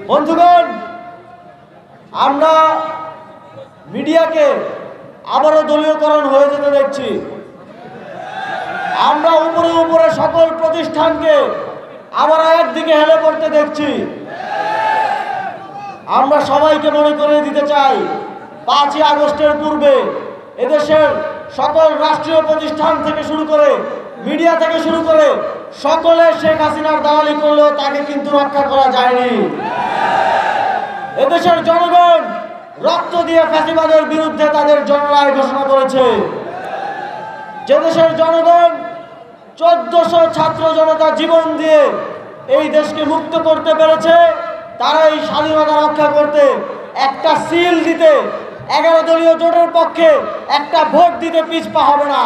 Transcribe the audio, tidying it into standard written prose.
বন্ধুগণ, আমরা মিডিয়াকে আবারও দলীয়করণ হয়ে যেতে দেখছি। আমরা উপরে উপরে সকল প্রতিষ্ঠানকে আবার একদিকে হেলে পড়তে দেখছি। আমরা সবাইকে মনে করে দিতে চাই, 5ই আগস্টের পূর্বে এদেশের সকল রাষ্ট্রীয় প্রতিষ্ঠান থেকে শুরু করে মিডিয়া থেকে শুরু করে সকলে শেখ হাসিনার দালালি করলেও তাকে কিন্তু রক্ষা করা যায়নি। এদেশের জনগণ রক্ত দিয়ে ফ্যাসিবাদের বিরুদ্ধে তাদের জনরায় ঘোষণা করেছে। যে দেশের জনগণ 1400 ছাত্র জনতা জীবন দিয়ে এই দেশকে মুক্ত করতে পেরেছে, তারা এই স্বাধীনতা রক্ষা করতে একটা সিল দিতে 11 দলীয় জোটের পক্ষে একটা ভোট দিতে পিছপা হবে না।